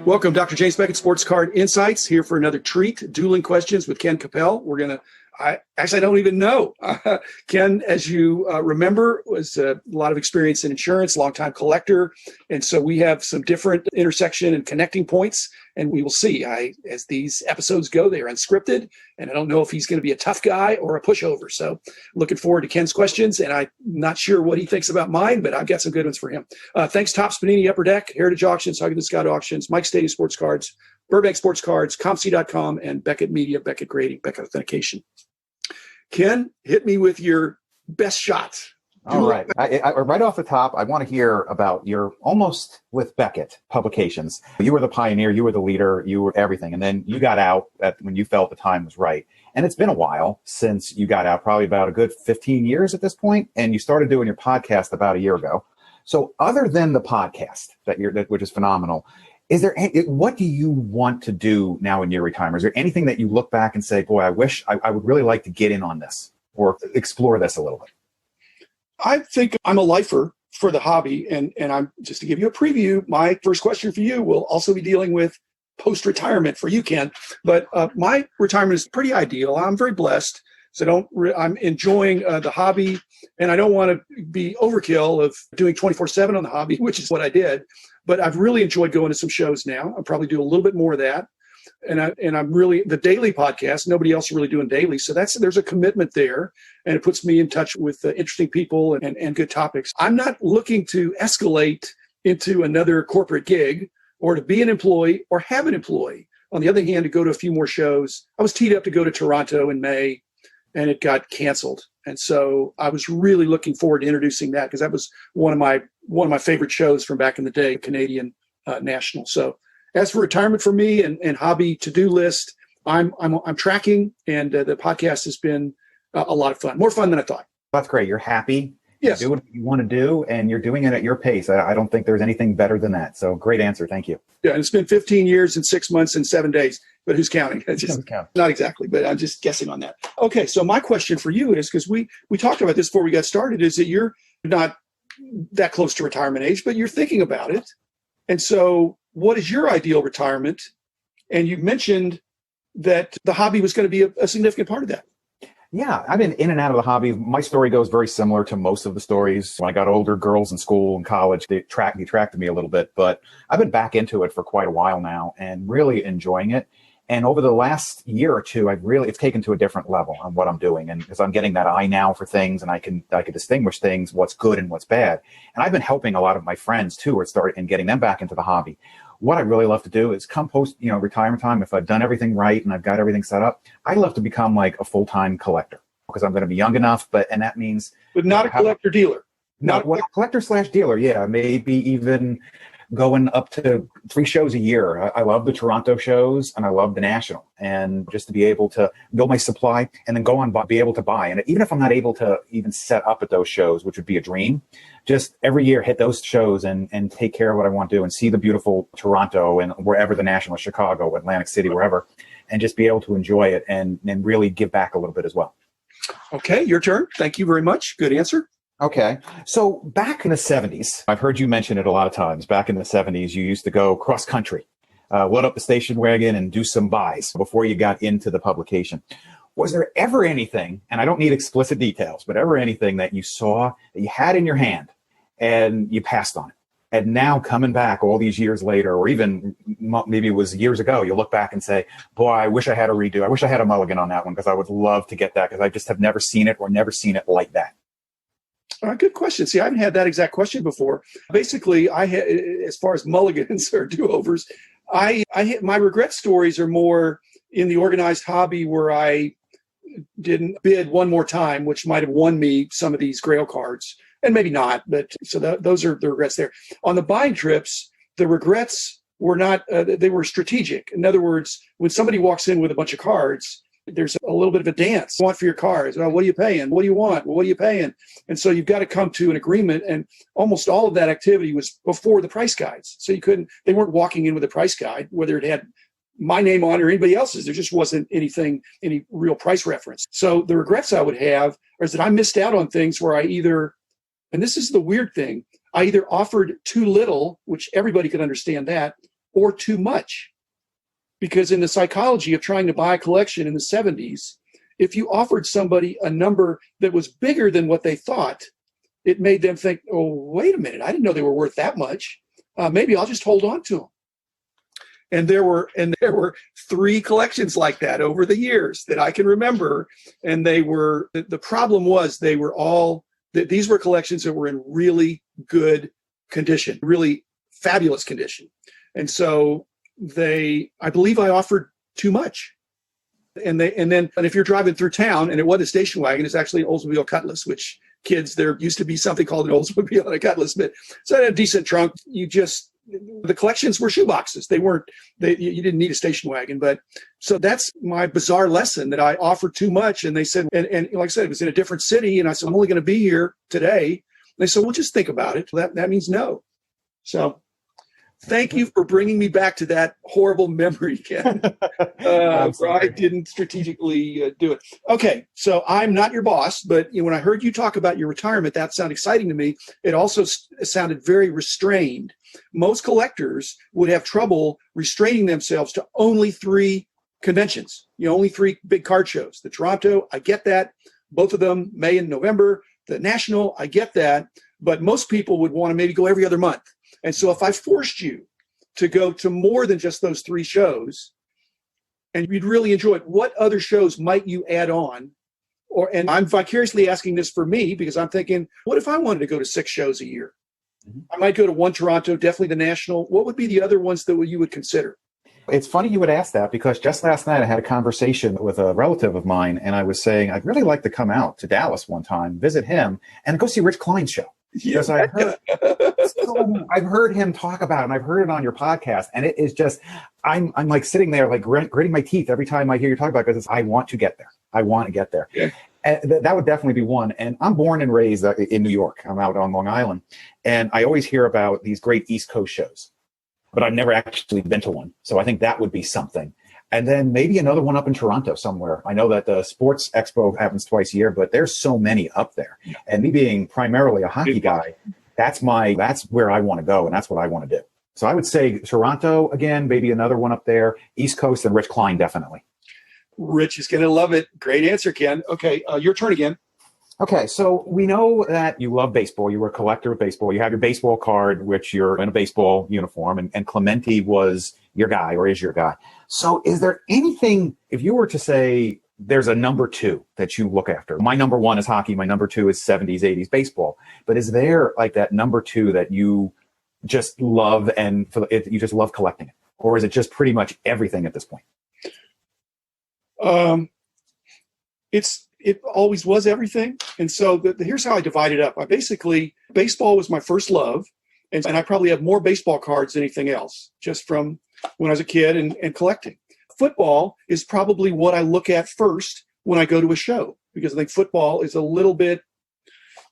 Welcome, Dr. James Beckett, Sports Card Insights, here for another treat, Dueling Questions with Ken Capell. I don't even know. Ken, as you remember, was a lot of experience in insurance, longtime collector. And so we have some different intersection and connecting points. And we will see. As these episodes go, they are unscripted. And I don't know if he's going to be a tough guy or a pushover. So looking forward to Ken's questions. And I'm not sure what he thinks about mine, but I've got some good ones for him. Thanks, Topps, Panini, Upper Deck, Heritage Auctions, Huggins Scott Auctions, Mike Stadium Sports Cards, Burbank Sports Cards, ComC.com, and Beckett Media, Beckett Grading, Beckett Authentication. Ken, hit me with your best shot. All right. Right off the top, I want to hear about your almost with Beckett publications. You were the pioneer, you were the leader, you were everything. And then you got out when you felt the time was right. And it's been a while since you got out, probably about a good 15 years at this point. And you started doing your podcast about a year ago. So other than the podcast, which is phenomenal, what do you want to do now in your retirement? Is there anything that you look back and say, boy, I wish I would really like to get in on this or explore this a little bit? I think I'm a lifer for the hobby. And I'm just to give you a preview, my first question for you will also be dealing with post-retirement for you, Ken. But my retirement is pretty ideal. I'm very blessed. So I'm enjoying the hobby, and I don't want to be overkill of doing 24/7 on the hobby, which is what I did. But I've really enjoyed going to some shows now. I'll probably do a little bit more of that. And I'm really, the daily podcast, nobody else is really doing daily. So there's a commitment there, and it puts me in touch with interesting people and good topics. I'm not looking to escalate into another corporate gig or to be an employee or have an employee. On the other hand, to go to a few more shows. I was teed up to go to Toronto in May, and it got canceled. And so I was really looking forward to introducing that because that was one of my favorite shows from back in the day, Canadian National. So as for retirement for me and hobby to-do list, I'm tracking, and the podcast has been a lot of fun, more fun than I thought. That's great. You're happy. Yes. You do what you want to do, and you're doing it at your pace. I don't think there's anything better than that. So great answer. Thank you. Yeah, and it's been 15 years and 6 months and 7 days, but who's counting? It's just not exactly, but I'm just guessing on that. Okay, so my question for you is, because we talked about this before we got started, is that you're not that close to retirement age, but you're thinking about it. And so what is your ideal retirement? And you mentioned that the hobby was going to be a significant part of that. Yeah, I've been in and out of the hobby. My story goes very similar to most of the stories. When I got older, girls in school and college, they attracted me a little bit. But I've been back into it for quite a while now and really enjoying it. And over the last year or two, it's taken to a different level on what I'm doing. And because I'm getting that eye now for things, and I can distinguish things, what's good and what's bad. And I've been helping a lot of my friends too, and getting them back into the hobby. What I really love to do is come post, retirement time, if I've done everything right and I've got everything set up, I love to become like a full-time collector because I'm going to be young enough. And that means, but not a collector dealer. Collector/dealer. Yeah, maybe even going up to 3 shows a year. I love the Toronto shows and I love the National, and just to be able to build my supply and then go on, be able to buy. And even if I'm not able to even set up at those shows, which would be a dream, just every year hit those shows and take care of what I want to do and see the beautiful Toronto and wherever the National, Chicago, Atlantic City, wherever, and just be able to enjoy it and really give back a little bit as well. Okay, your turn. Thank you very much. Good answer. Okay. So back in the 70s, I've heard you mention it a lot of times. Back in the 70s, you used to go cross country, load up the station wagon and do some buys before you got into the publication. Was there ever anything, and I don't need explicit details, but ever anything that you saw that you had in your hand and you passed on it? And now coming back all these years later, or even maybe it was years ago, you look back and say, boy, I wish I had a redo. I wish I had a mulligan on that one because I would love to get that because I just have never seen it like that. Good question. See, I haven't had that exact question before. Basically, as far as mulligans or do-overs, my regret stories are more in the organized hobby where I didn't bid one more time, which might have won me some of these Grail cards, and maybe not. But so those are the regrets there. On the buying trips, the regrets were not. They were strategic. In other words, when somebody walks in with a bunch of cards, there's a little bit of a dance. What do you want for your cards? Well, what are you paying? What do you want? Well, what are you paying? And so you've got to come to an agreement. And almost all of that activity was before the price guides. So they weren't walking in with a price guide, whether it had my name on it or anybody else's. There just wasn't any real price reference. So the regrets I would have is that I missed out on things where and this is the weird thing, I either offered too little, which everybody could understand that, or too much. Because in the psychology of trying to buy a collection in the 70s, if you offered somebody a number that was bigger than what they thought, it made them think, oh, wait a minute, I didn't know they were worth that much. Maybe I'll just hold on to them. And there were 3 collections like that over the years that I can remember. And the problem was these were collections that were in really good condition, really fabulous condition. And so I believe I offered too much. And if you're driving through town and it wasn't a station wagon, it's actually an Oldsmobile Cutlass, which there used to be something called an Oldsmobile and a Cutlass, but it's a decent trunk. The collections were shoeboxes. You didn't need a station wagon. But so that's my bizarre lesson, that I offered too much. And they said, and like I said, it was in a different city. And I said, I'm only going to be here today. And they said, well, just think about it. That means no. So thank you for bringing me back to that horrible memory, Ken. I didn't strategically do it. Okay, so I'm not your boss, but when I heard you talk about your retirement, that sounded exciting to me. It also sounded very restrained. Most collectors would have trouble restraining themselves to only 3 conventions, only 3 big card shows. The Toronto, I get that. Both of them, May and November. The National, I get that. But most people would want to maybe go every other month. And so if I forced you to go to more than just those 3 shows, and you'd really enjoy it, what other shows might you add on? And I'm vicariously asking this for me, because I'm thinking, what if I wanted to go to 6 shows a year? Mm-hmm. I might go to 1 Toronto, definitely the National. What would be the other ones that you would consider? It's funny you would ask that, because just last night I had a conversation with a relative of mine, and I was saying I'd really like to come out to Dallas one time, visit him, and go see Rich Klein's show. Because I've heard him talk about it, and I've heard it on your podcast, and it is just, I'm like sitting there like gritting my teeth every time I hear you talk about it, because I want to get there. I want to get there. Yeah. And that would definitely be one. And I'm born and raised in New York. I'm out on Long Island, and I always hear about these great East Coast shows, but I've never actually been to one. So I think that would be something. And then maybe another one up in Toronto somewhere. I know that the Sports Expo happens twice a year, but there's so many up there. And me being primarily a hockey guy, that's where I want to go, and that's what I want to do. So I would say Toronto again, maybe another one up there, East Coast, and Rich Klein definitely. Rich is going to love it. Great answer, Ken. Okay, your turn again. Okay, so we know that you love baseball. You were a collector of baseball. You have your baseball card, which you're in a baseball uniform, and Clemente was your guy, or is your guy. So is there anything, if you were to say there's a number 2 that you look after? My number 1 is hockey. My number 2 is 70s, 80s baseball. But is there like that number 2 that you just love, and you just love collecting it? Or is it just pretty much everything at this point? It always was everything. And so here's how I divide it up. Baseball was my first love. And I probably have more baseball cards than anything else, just from when I was a kid and collecting. Football is probably what I look at first when I go to a show, because I think football is a little bit,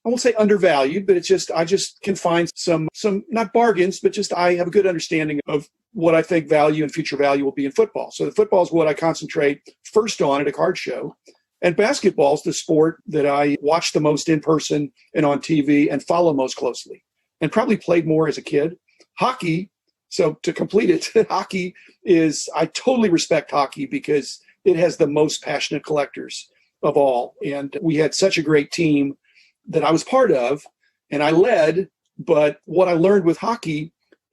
I won't say undervalued, but I just can find some not bargains, but just I have a good understanding of what I think value and future value will be in football. So the football is what I concentrate first on at a card show. And basketball is the sport that I watch the most in person and on TV and follow most closely, and probably played more as a kid. Hockey, so to complete it, I totally respect hockey because it has the most passionate collectors of all. And we had such a great team that I was part of and I led. But what I learned with hockey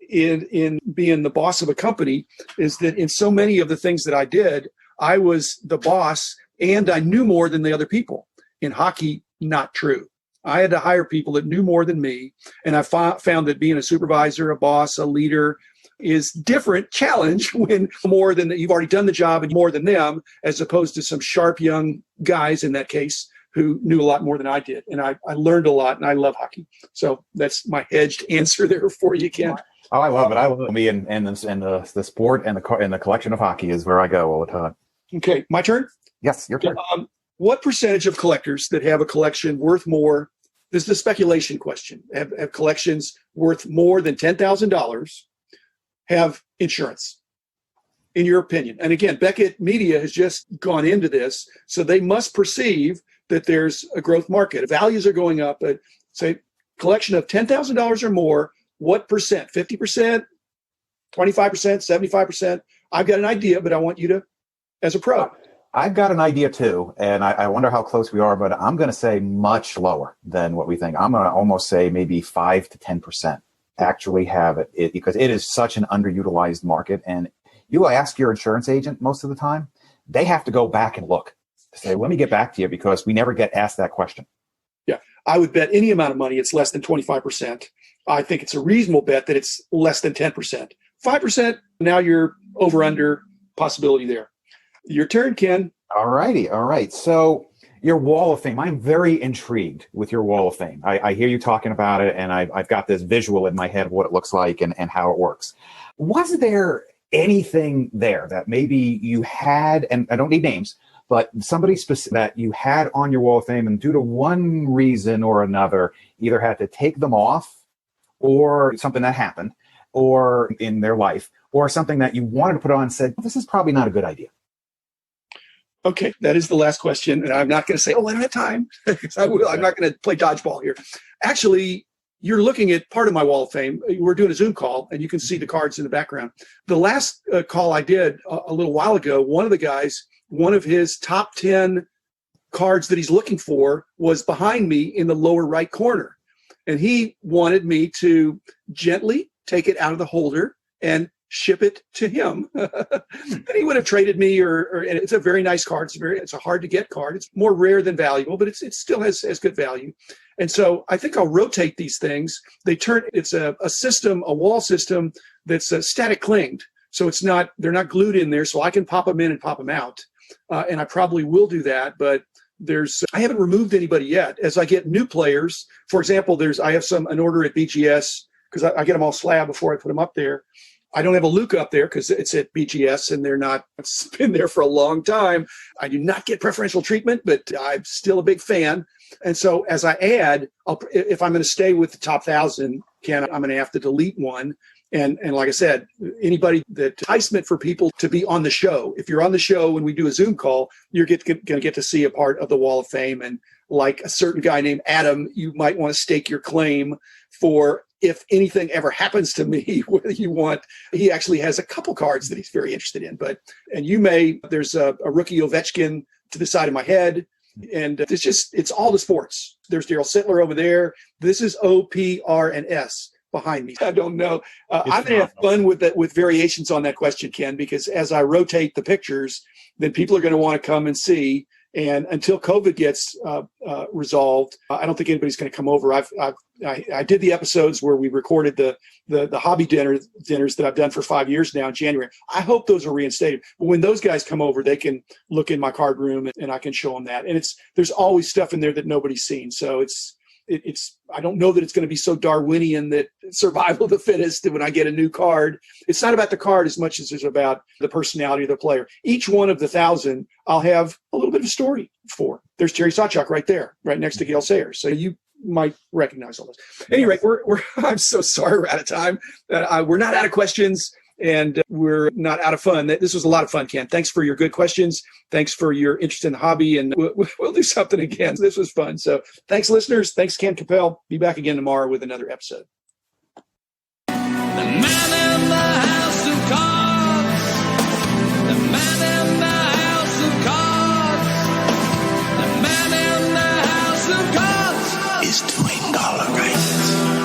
in being the boss of a company is that in so many of the things that I did, I was the boss and I knew more than the other people. In hockey, not true. I had to hire people that knew more than me. And I found that being a supervisor, a boss, a leader is different challenge when more than you've already done the job and more than them, as opposed to some sharp young guys in that case who knew a lot more than I did. And I learned a lot, and I love hockey. So that's my hedged answer there for you, Ken. Oh, I love it. I love it. Me and the sport and the collection of hockey is where I go all the time. Okay, my turn? Yes, your turn. What percentage of collectors that have a collection worth more, this is a speculation question, have collections worth more than $10,000 have insurance, in your opinion? And again, Beckett Media has just gone into this, so they must perceive that there's a growth market. Values are going up, but say collection of $10,000 or more, what percent? 50%? 25%, 75%? I've got an idea, but I want you to, as a pro. I've got an idea too, and I wonder how close we are, but I'm going to say much lower than what we think. I'm going to almost say maybe 5 to 10% actually have it because it is such an underutilized market. And you ask your insurance agent most of the time, they have to go back and look to say, let me get back to you because we never get asked that question. Yeah, I would bet any amount of money it's less than 25%. I think it's a reasonable bet that it's less than 10%. 5%, now you're over under possibility there. Your turn, Ken. All righty. All right. So your wall of fame, I'm very intrigued with your wall of fame. I hear you talking about it, and I've got this visual in my head of what it looks like and how it works. Was there anything there that maybe you had, and I don't need names, but somebody specific that you had on your wall of fame and due to one reason or another, either had to take them off or something that happened or in their life or something that you wanted to put on and said, this is probably not a good idea? Okay, that is the last question. And I'm not going to say, I don't have time. I'm not going to play dodgeball here. Actually, you're looking at part of my wall of fame. We're doing a Zoom call, and you can see the cards in the background. The last call I did a little while ago, one of the guys, one of his top 10 cards that he's looking for was behind me in the lower right corner. And he wanted me to gently take it out of the holder and ship it to him. And he would have traded me and it's a very nice card. It's a hard to get card. It's more rare than valuable, but it still has good value. And so I think I'll rotate these things. It's a system, a wall system that's static clinged. So they're not glued in there. So I can pop them in and pop them out. And I probably will do that, but I haven't removed anybody yet. As I get new players, for example, I have an order at BGS because I get them all slab before I put them up there. I don't have a Luca up there because it's at BGS and it's been there for a long time. I do not get preferential treatment, but I'm still a big fan. And so as I add, if I'm going to stay with the top 1,000, I'm going to have to delete one. And like I said, anybody that enticement for people to be on the show. If you're on the show when we do a Zoom call, you're going to get to see a part of the Wall of Fame. And like a certain guy named Adam, you might want to stake your claim for if anything ever happens to me, whether he actually has a couple cards that he's very interested in. There's a rookie Ovechkin to the side of my head. And it's all the sports. There's Daryl Sittler over there. This is O, P, R, and S behind me. I don't know. I'm going to have fun with variations on that question, Ken, because as I rotate the pictures, then people are going to want to come and see. And until COVID gets resolved, I don't think anybody's going to come over. I did the episodes where we recorded the hobby dinners that I've done for 5 years now in January. I hope those are reinstated. But when those guys come over, they can look in my card room and I can show them that. And there's always stuff in there that nobody's seen. So I don't know that it's going to be so Darwinian that survival of the fittest when I get a new card. It's not about the card as much as it's about the personality of the player. Each one of the 1,000, I'll have a little bit of a story for. There's Terry Sawchuk right there, right next to Gail Sayers. So you might recognize all this. Anyway, I'm so sorry we're out of time. We're not out of questions. And we're not out of fun. This was a lot of fun, Ken. Thanks for your good questions. Thanks for your interest in the hobby. And we'll do something again. This was fun. So thanks, listeners. Thanks, Ken Capell. Be back again tomorrow with another episode. The man in the house of cards. The man in the house of cards. The man in the house of cards is doing dollar rates.